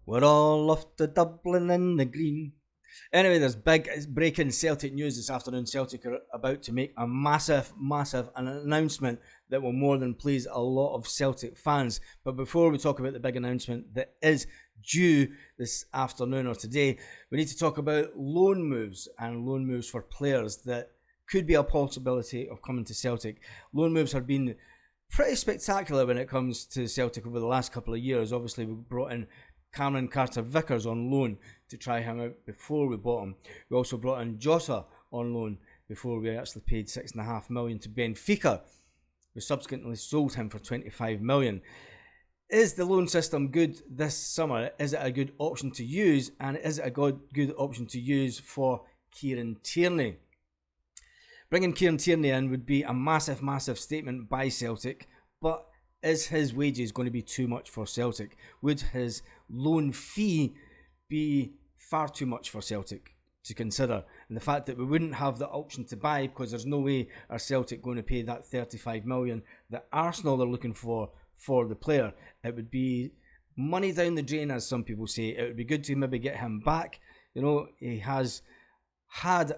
We're all off to Dublin in the green. Anyway, there's big breaking Celtic news this afternoon. Celtic are about to make a massive announcement that will more than please a lot of Celtic fans. But before we talk about the big announcement that is due this afternoon or today, we need to talk about loan moves and loan moves for players that could be a possibility of coming to Celtic. Loan moves have been pretty spectacular when it comes to Celtic over the last couple of years. Obviously, we brought in Cameron Carter-Vickers on loan to try him out before we bought him. We also brought in Jota on loan before we actually paid $6.5 million to Benfica. We subsequently sold him for $25 million. Is the loan system good this summer? Is it a good option to use? And is it a good option to use for Kieran Tierney? Bringing Kieran Tierney in would be a massive statement by Celtic, but is his wages going to be too much for Celtic? Would his loan fee be far too much for Celtic to consider? And the fact that we wouldn't have the option to buy, because there's no way are Celtic going to pay that $35 million that Arsenal are looking for the player. It would be money down the drain, as some people say. It would be good to maybe get him back. You know, he has had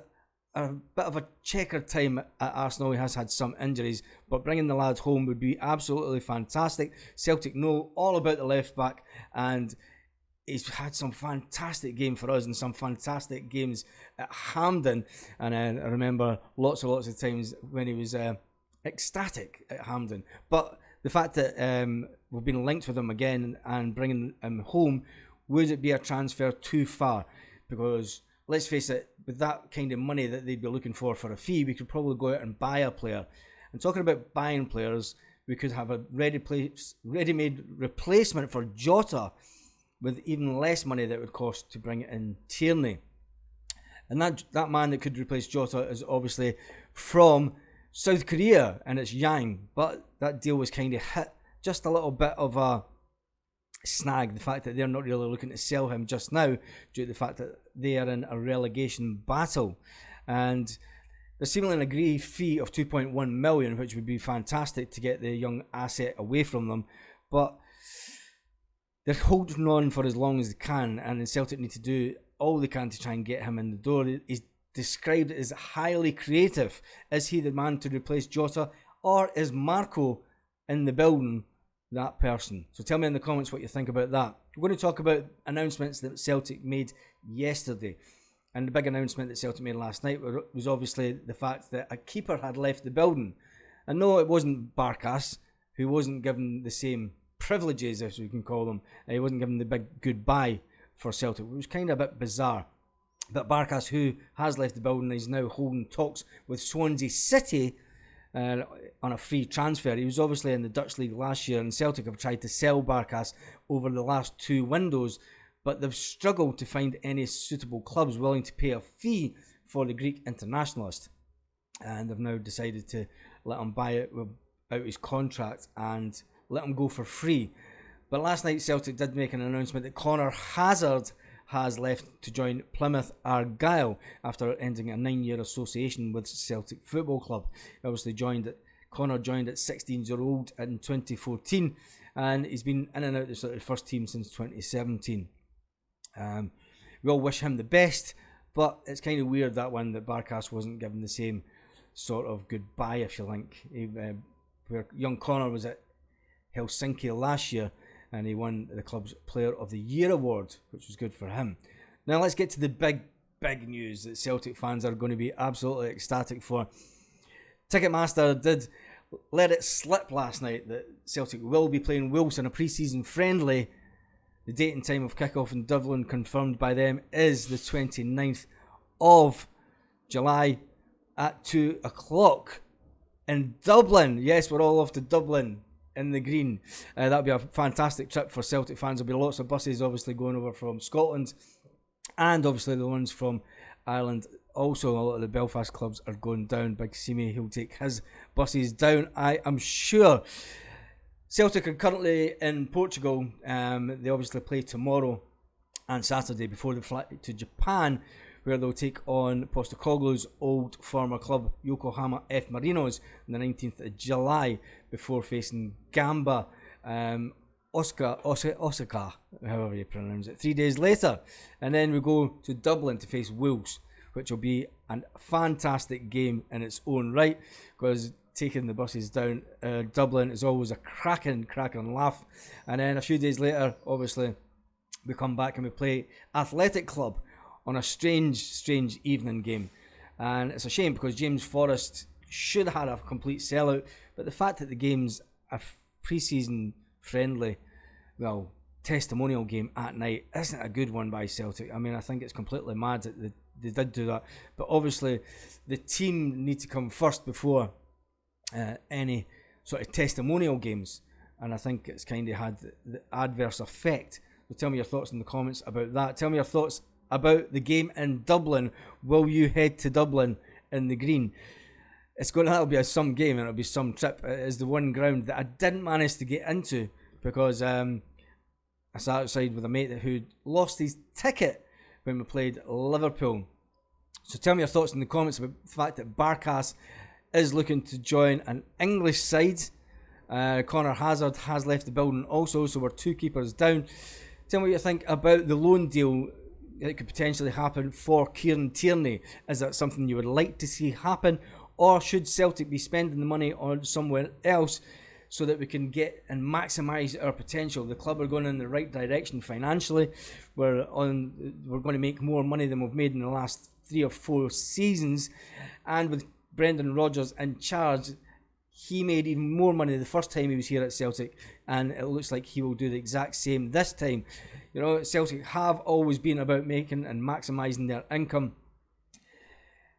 a bit of a checkered time at Arsenal. He has had some injuries, but bringing the lad home would be absolutely fantastic. Celtic know all about the left back, and he's had some fantastic games for us and some fantastic games at Hampden. And I remember lots of times when he was ecstatic at Hampden. But the fact that we've been linked with him again and bringing him home, would it be a transfer too far? Because let's face it, with that kind of money that they'd be looking for a fee, we could probably go out and buy a player. And talking about buying players, we could have a ready-made replacement for Jota with even less money that it would cost to bring in Tierney. And that man that could replace Jota is obviously from South Korea, and it's Yang. But that deal was kind of hit just a little bit of a snag, the fact that they're not really looking to sell him just now due to the fact that they are in a relegation battle. And there's seemingly an agreed fee of $2.1 million, which would be fantastic to get the young asset away from them. But they're holding on for as long as they can, and the Celtic need to do all they can to try and get him in the door. He's described as highly creative. Is he the man to replace Jota, or is Marco in the building that person? So tell me in the comments what you think about that. We're going to talk about announcements that Celtic made yesterday. And the big announcement that Celtic made last night was obviously the fact that a keeper had left the building. And no, it wasn't Barkas, who wasn't given the same privileges, as we can call them. He wasn't given the big goodbye for Celtic. It was kind of a bit bizarre. But Barkas, who has left the building, is now holding talks with Swansea City on a free transfer. He was obviously in the Dutch League last year, and Celtic have tried to sell Barkas over the last two windows, but they've struggled to find any suitable clubs willing to pay a fee for the Greek internationalist. And they've now decided to let him buy it out his contract and let him go for free. But last night Celtic did make an announcement that Connor Hazard has left to join Plymouth Argyle after ending a 9-year association with Celtic Football Club. Connor joined at 16 years old in 2014, and he's been in and out of the first team since 2017. We all wish him the best, but it's kind of weird that Barkas wasn't given the same sort of goodbye, if you like. Where young Connor was at Helsinki last year, and he won the club's Player of the Year award, which was good for him. Now let's get to the big news that Celtic fans are going to be absolutely ecstatic for. Ticketmaster did let it slip last night that Celtic will be playing Wolves in a pre-season friendly. The date and time of kickoff in Dublin, confirmed by them, is the 29th of July at 2 o'clock in Dublin. Yes, we're all off to Dublin in the green. That'll be a fantastic trip for Celtic fans. There'll be lots of buses obviously going over from Scotland, and obviously the ones from Ireland. Also, a lot of the Belfast clubs are going down. Big Simi, he'll take his buses down, I am sure. Celtic are currently in Portugal. They obviously play tomorrow and Saturday before they fly to Japan, where they'll take on Postecoglou's old former club, Yokohama F. Marinos, on the 19th of July, before facing Gamba Osaka, however you pronounce it, 3 days later. And then we go to Dublin to face Wolves, which will be a fantastic game in its own right, because taking the buses down Dublin is always a cracking laugh. And then a few days later, obviously, we come back and we play Athletic Club on a strange evening game. And it's a shame because James Forrest should have had a complete sellout, but the fact that the game's a pre-season friendly, well, testimonial game at night isn't a good one by Celtic. I mean, I think it's completely mad that they did do that, but obviously the team need to come first before any sort of testimonial games, and I think it's kind of had the adverse effect. So tell me your thoughts in the comments about that. Tell me your thoughts about the game in Dublin. Will you head to Dublin in the green? That'll be some game and it'll be some trip. It is the one ground that I didn't manage to get into because I sat outside with a mate who lost his ticket when we played Liverpool. So tell me your thoughts in the comments about the fact that Barkas is looking to join an English side. Connor Hazard has left the building also, so we're 2 keepers down. Tell me what you think about the loan deal that could potentially happen for Kieran Tierney. Is that something you would like to see happen, or should Celtic be spending the money on somewhere else so that we can get and maximise our potential? The club are going in the right direction financially. We're going to make more money than we've made in the last 3 or 4 seasons, and with Brendan Rodgers in charge, he made even more money the first time he was here at Celtic, and it looks like he will do the exact same this time. You know, Celtic have always been about making and maximising their income.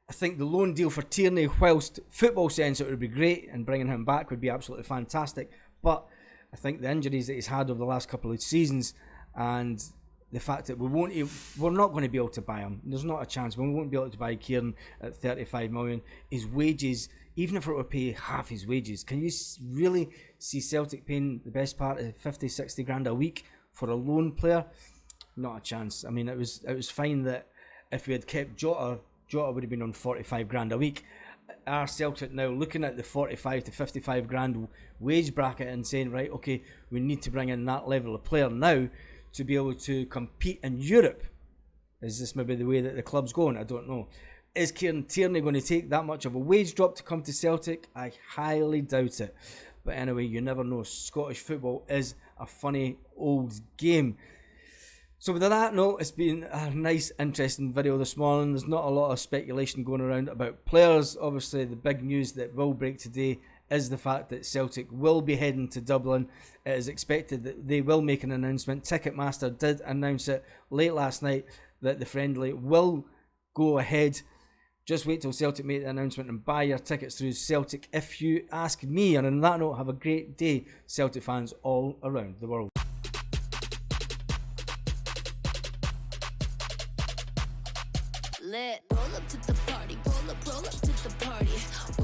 I think the loan deal for Tierney, whilst football sense it would be great and bringing him back would be absolutely fantastic, but I think the injuries that he's had over the last couple of seasons and the fact that we're not going to be able to buy him. There's not a chance. We won't be able to buy Kieran at 35 million. His wages, even if it were pay half his wages, can you really see Celtic paying the best part of 50, 60 grand a week for a loan player? Not a chance. I mean, it was fine that if we had kept Jota would have been on 45 grand a week. Are Celtic now looking at the 45 to 55 grand wage bracket and saying, right, okay, we need to bring in that level of player now to be able to compete in Europe? Is this maybe the way that the club's going? I don't know. Is Kieran Tierney going to take that much of a wage drop to come to Celtic? I highly doubt it. But anyway, you never know. Scottish football is a funny old game. So with that note, it's been a nice, interesting video this morning. There's not a lot of speculation going around about players. Obviously, the big news that will break today is the fact that Celtic will be heading to Dublin. It is expected that they will make an announcement. Ticketmaster did announce it late last night that the friendly will go ahead. Just wait till Celtic make the announcement and buy your tickets through Celtic if you ask me. And on that note, have a great day, Celtic fans all around the world. Lit. Roll up to the party, roll up to the party.